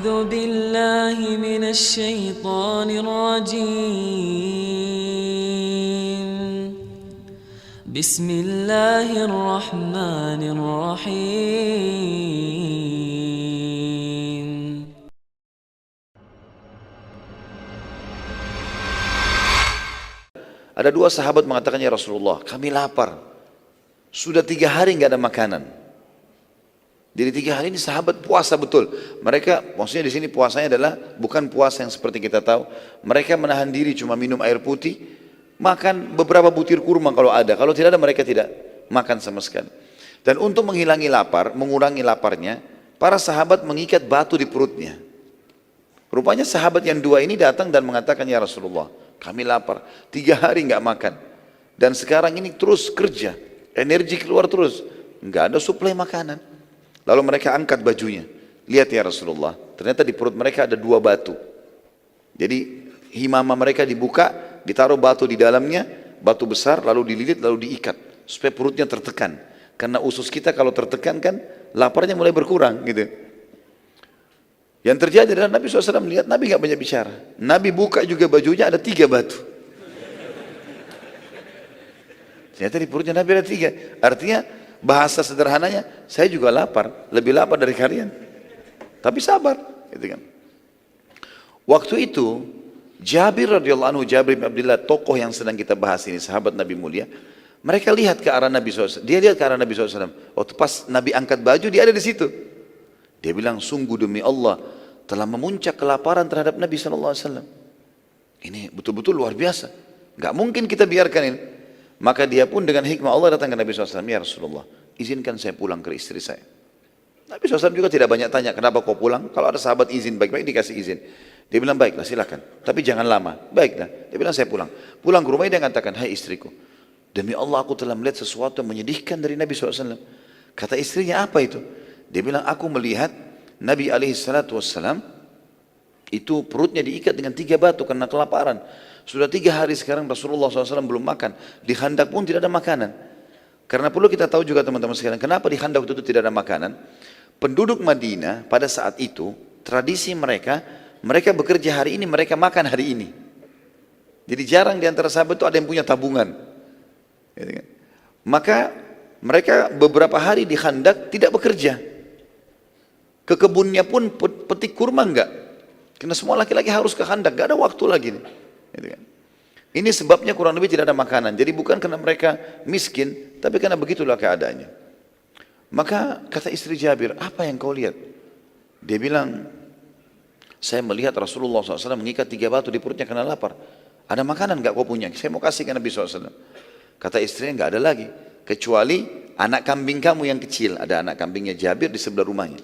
أعوذ بالله من الشيطان الرجيم بسم الله الرحمن الرحيم Ada dua sahabat mengatakan, ya Rasulullah, kami lapar. Sudah 3 hari nggak ada makanan. Jadi 3 hari ini sahabat puasa betul. Mereka, maksudnya di sini puasanya adalah bukan puasa yang seperti kita tahu. Mereka menahan diri cuma minum air putih, makan beberapa butir kurma kalau ada. Kalau tidak ada mereka tidak makan sama sekali. Dan untuk menghilangi lapar, mengurangi laparnya, para sahabat mengikat batu di perutnya. Rupanya sahabat yang 2 ini datang dan mengatakan, ya Rasulullah, kami lapar, 3 hari nggak makan. Dan sekarang ini terus kerja, energi keluar terus, nggak ada suplai makanan. Lalu mereka angkat bajunya. Lihat ya Rasulullah, ternyata di perut mereka ada 2 batu. Jadi himama mereka dibuka, ditaruh batu di dalamnya, batu besar, lalu dililit, lalu diikat. Supaya perutnya tertekan. Karena usus kita kalau tertekan kan, laparnya mulai berkurang gitu. Yang terjadi adalah Nabi SAW melihat Nabi nggak banyak bicara. Nabi buka juga bajunya ada 3 batu. Ternyata di perutnya Nabi ada 3. Artinya bahasa sederhananya, saya juga lapar, lebih lapar dari kalian. Tapi sabar, gitu kan. Waktu itu Jabir radhiyallahu anhu, Jabir bin Abdullah, tokoh yang sedang kita bahas ini, sahabat Nabi mulia. Mereka lihat ke arah Nabi SAW. Dia lihat ke arah Nabi SAW. Waktu pas Nabi angkat baju, dia ada di situ. Dia bilang, sungguh demi Allah telah memuncak kelaparan terhadap Nabi SAW. Ini betul-betul luar biasa. Gak mungkin kita biarkan ini. Maka dia pun dengan hikmah Allah datang ke Nabi SAW. Ya Rasulullah, izinkan saya pulang ke istri saya. Nabi SAW juga tidak banyak tanya, kenapa kau pulang? Kalau ada sahabat izin, baik-baik dikasih izin. Dia bilang, baiklah silakan. Tapi jangan lama. Baiklah. Dia bilang, saya pulang. Pulang ke rumahnya dia mengatakan, hai istriku, demi Allah aku telah melihat sesuatu yang menyedihkan dari Nabi SAW. Kata istrinya, apa itu? Dia bilang, aku melihat Nabi SAW itu perutnya diikat dengan 3 batu karena kelaparan. Sudah 3 hari sekarang Rasulullah SAW belum makan. Di khandak pun tidak ada makanan. Karena perlu kita tahu juga teman-teman sekalian, kenapa di khandak itu tidak ada makanan? Penduduk Madinah pada saat itu, tradisi mereka, mereka bekerja hari ini, mereka makan hari ini. Jadi jarang di antara sahabat itu ada yang punya tabungan. Maka mereka beberapa hari di khandak tidak bekerja. Ke kebunnya pun petik kurma enggak. Karena semua laki-laki harus ke khandak, enggak ada waktu lagi. Gitu kan. Ini sebabnya kurang lebih tidak ada makanan. Jadi bukan karena mereka miskin, tapi karena begitulah keadaannya. Maka kata istri Jabir, apa yang kau lihat? Dia bilang, saya melihat Rasulullah SAW mengikat 3 batu di perutnya karena lapar. Ada makanan enggak kau punya? Saya mau kasih ke Nabi SAW. Kata istrinya, enggak ada lagi. Kecuali anak kambing kamu yang kecil. Ada anak kambingnya Jabir di sebelah rumahnya.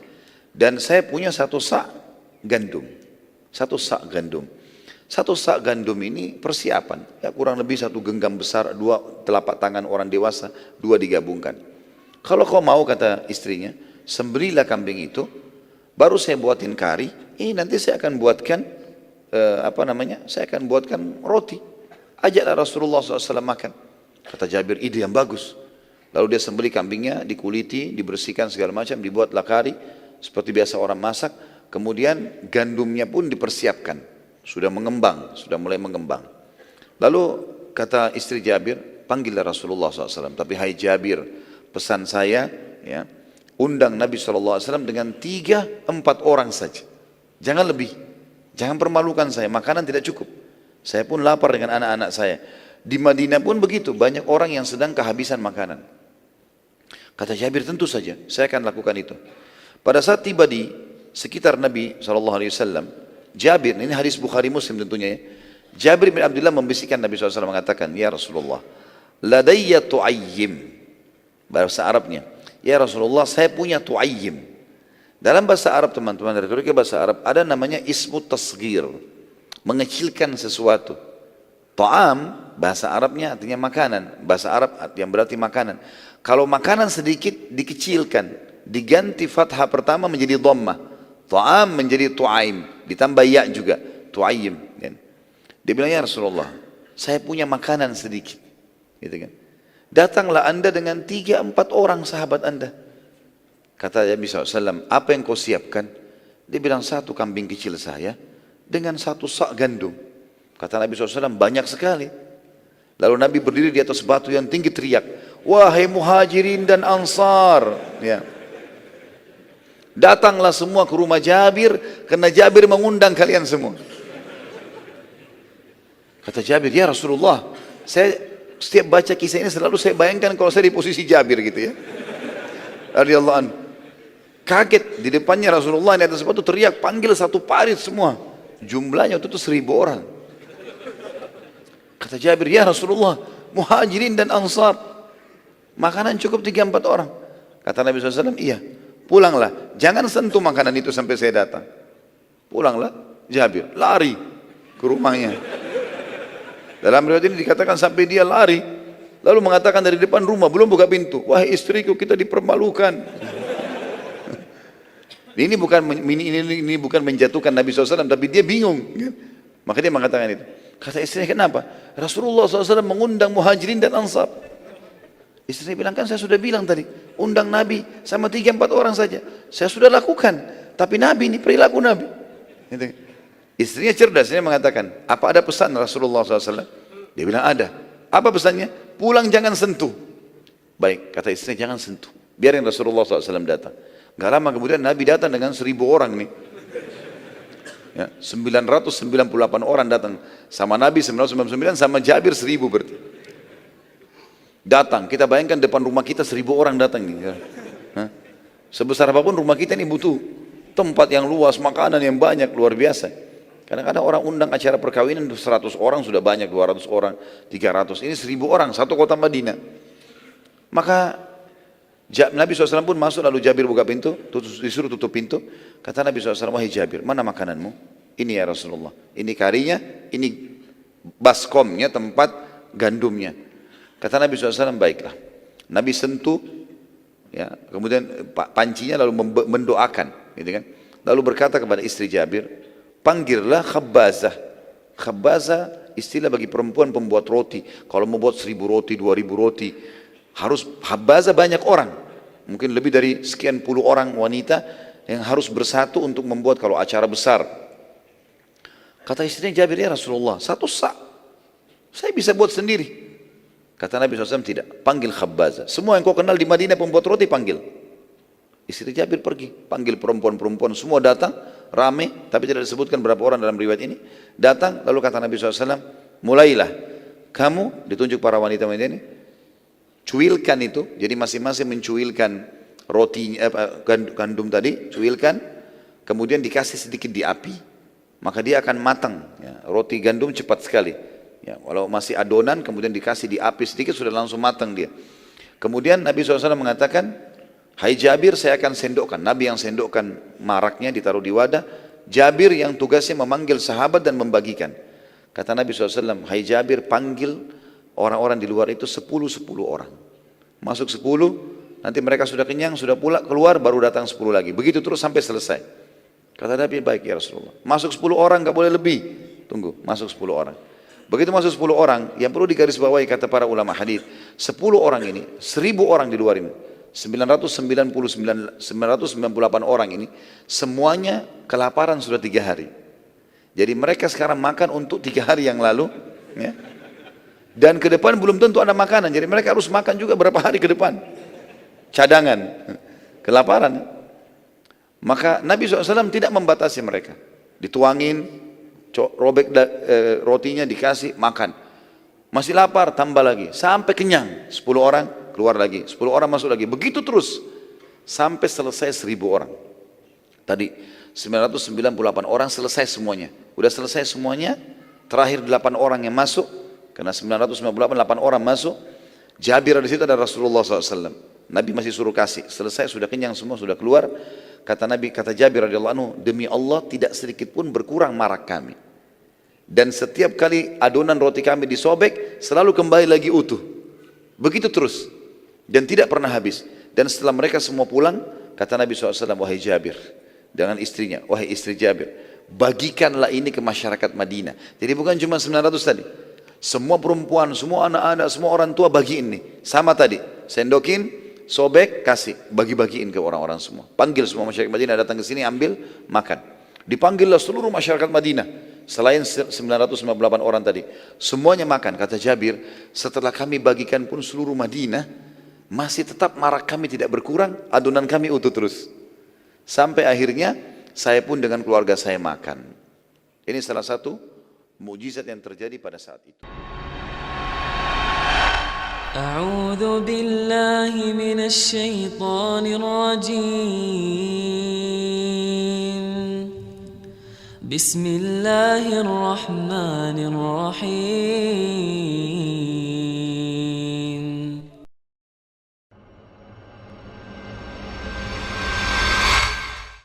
Dan saya punya 1 sak gandum. 1 sak gandum. 1 sak gandum ini persiapan. Ya kurang lebih 1 genggam besar, 2 telapak tangan orang dewasa, 2 digabungkan. Kalau kau mau, kata istrinya, sembelilah kambing itu, baru saya buatin kari. Ini nanti saya akan buatkan, saya akan buatkan roti. Ajaklah Rasulullah SAW makan. Kata Jabir, ide yang bagus. Lalu dia sembelih kambingnya, dikuliti, dibersihkan segala macam, dibuatlah kari. Seperti biasa orang masak, kemudian gandumnya pun dipersiapkan, sudah mengembang, sudah mulai mengembang. Lalu kata istri Jabir, panggillah Rasulullah SAW. Tapi hai Jabir, pesan saya, ya, undang Nabi SAW dengan 3-4 orang saja, jangan lebih, jangan permalukan saya, makanan tidak cukup. Saya pun lapar dengan anak-anak saya. Di Madinah pun begitu, banyak orang yang sedang kehabisan makanan. Kata Jabir, tentu saja, saya akan lakukan itu. Pada saat tiba di sekitar Nabi SAW, Jabir, ini hadis Bukhari Muslim tentunya ya. Jabir bin Abdullah membisikkan Nabi SAW mengatakan, ya Rasulullah, ladayya tu'ayyim. Bahasa Arabnya, ya Rasulullah, saya punya tu'ayyim. Dalam bahasa Arab teman-teman, retorika bahasa Arab, ada namanya ismu tasghir, mengecilkan sesuatu. Ta'am, bahasa Arabnya artinya makanan. Bahasa Arab yang berarti makanan. Kalau makanan sedikit, dikecilkan. Diganti fathah pertama menjadi dhammah. Ta'am menjadi tu'aim. Ditambah ya juga. Tu'ayyim. Dia bilang, ya Rasulullah, saya punya makanan sedikit. Gitu kan. Datanglah anda dengan 3-4 orang sahabat anda. Kata Nabi SAW, apa yang kau siapkan? Dia bilang, 1 kambing kecil saya dengan 1 sak gandum. Kata Nabi SAW, banyak sekali. Lalu Nabi berdiri di atas batu yang tinggi teriak, wahai muhajirin dan ansar, ya, datanglah semua ke rumah Jabir, karena Jabir mengundang kalian semua. Kata Jabir, ya Rasulullah, saya setiap baca kisah ini selalu saya bayangkan kalau saya di posisi Jabir gitu ya. Radhiyallahu anhu. Kaget di depannya Rasulullah di atas batu teriak, panggil 1 parit semua. Jumlahnya itu 1000 orang. Kata Jabir, ya Rasulullah, muhajirin dan ansar, makanan cukup 3-4 orang. Kata Nabi SAW, iya, pulanglah, jangan sentuh makanan itu sampai saya datang. Pulanglah Jabir, lari ke rumahnya. Dalam riwayat ini dikatakan sampai dia lari, lalu mengatakan dari depan rumah, belum buka pintu, wahai istriku, kita dipermalukan. Ini bukan menjatuhkan Nabi SAW, tapi dia bingung. Maka dia mengatakan itu. Kata istrinya, kenapa? Rasulullah SAW mengundang muhajirin dan ansar. Istrinya bilang, kan saya sudah bilang tadi, undang Nabi sama 3-4 orang saja. Saya sudah lakukan, tapi Nabi ini perilaku Nabi. Istrinya cerdas, dia mengatakan, apa ada pesan Rasulullah SAW? Dia bilang ada. Apa pesannya? Pulang jangan sentuh. Baik, kata istrinya, jangan sentuh. Biarin Rasulullah SAW datang. Gak lama kemudian Nabi datang dengan 1000 orang nih. Ya, 998 orang datang. Sama Nabi 999, sama Jabir 1000 berarti. Datang, kita bayangkan depan rumah kita 1000 orang datang nih. Hah? Sebesar apapun rumah kita ini butuh tempat yang luas, makanan yang banyak, luar biasa. Kadang-kadang orang undang acara perkawinan 100 orang sudah banyak, 200 orang, 300. Ini 1000 orang, satu kota Madinah. Maka Nabi SAW pun masuk, lalu Jabir buka pintu, disuruh tutup pintu. Kata Nabi SAW, wahai Jabir, mana makananmu? Ini ya Rasulullah, ini karinya, ini baskomnya, tempat gandumnya. Kata Nabi SAW, baiklah. Nabi sentuh, ya, kemudian pancinya lalu mendoakan, gitu kan? Lalu berkata kepada istri Jabir, panggillah khabbazah. Khabbazah istilah bagi perempuan pembuat roti. Kalau mau buat 1000 roti, 2000 roti, harus khabbazah banyak orang. Mungkin lebih dari sekian puluh orang wanita yang harus bersatu untuk membuat kalau acara besar. Kata istrinya Jabir, ya Rasulullah, 1 sak saya bisa buat sendiri. Kata Nabi SAW, tidak, panggil khabbazah. Semua yang kau kenal di Madinah pembuat roti panggil. Istri Jabir pergi, panggil perempuan-perempuan, semua datang, rame, tapi tidak disebutkan berapa orang dalam riwayat ini. Datang, lalu kata Nabi SAW, mulailah kamu, ditunjuk para wanita ini, cuilkan itu, jadi masing-masing mencuilkan roti, gandum tadi, cuilkan, kemudian dikasih sedikit di api, maka dia akan matang. Ya, roti gandum cepat sekali. Ya, walau masih adonan, kemudian dikasih di api sedikit, sudah langsung matang dia. Kemudian Nabi SAW mengatakan, hai Jabir, saya akan sendokkan. Nabi yang sendokkan maraknya, ditaruh di wadah. Jabir yang tugasnya memanggil sahabat dan membagikan. Kata Nabi SAW, hai Jabir, panggil orang-orang di luar itu 10 orang. Masuk 10, nanti mereka sudah kenyang, sudah pula keluar, baru datang 10 lagi. Begitu terus sampai selesai. Kata Nabi, baik ya Rasulullah. Masuk 10 orang, gak boleh lebih. Tunggu, masuk 10 orang. Begitu masuk 10 orang, yang perlu digarisbawahi kata para ulama hadis, 10 orang ini, 1000 orang di luar ini, 998 orang ini, semuanya kelaparan sudah 3 hari. Jadi mereka sekarang makan untuk 3 hari yang lalu, ya. Dan ke depan belum tentu ada makanan, jadi mereka harus makan juga berapa hari ke depan. Cadangan, kelaparan. Maka Nabi SAW tidak membatasi mereka. Dituangin, robek rotinya, dikasih, makan. Masih lapar, tambah lagi. Sampai kenyang, 10 orang keluar lagi, 10 orang masuk lagi. Begitu terus, sampai selesai 1000 orang. Tadi 998 orang selesai semuanya. Udah selesai semuanya, terakhir 8 orang yang masuk. Karena 998 orang masuk, Jabir di situ ada Rasulullah SAW. Nabi masih suruh kasih. Selesai, sudah kenyang semua, sudah keluar. Kata Nabi, kata Jabir radhiyallahu anhu, demi Allah tidak sedikit pun berkurang marak kami. Dan setiap kali adonan roti kami disobek, selalu kembali lagi utuh. Begitu terus. Dan tidak pernah habis. Dan setelah mereka semua pulang, kata Nabi SAW, wahai Jabir, dengan istrinya, wahai istri Jabir, bagikanlah ini ke masyarakat Madinah. Jadi bukan cuma 900 tadi. Semua perempuan, semua anak-anak, semua orang tua bagi ini. Sama tadi, sendokin, sobek, kasih, bagi-bagiin ke orang-orang semua. Panggil semua masyarakat Madinah datang ke sini, ambil, makan. Dipanggillah seluruh masyarakat Madinah. Selain 958 orang tadi. Semuanya makan. Kata Jabir, setelah kami bagikan pun seluruh Madinah, masih tetap marak kami tidak berkurang, adonan kami utuh terus. Sampai akhirnya, saya pun dengan keluarga saya makan. Ini salah satu mukjizat yang terjadi pada saat itu. أعوذ بالله من الشيطان الرجيم بسم الله الرحمن الرحيم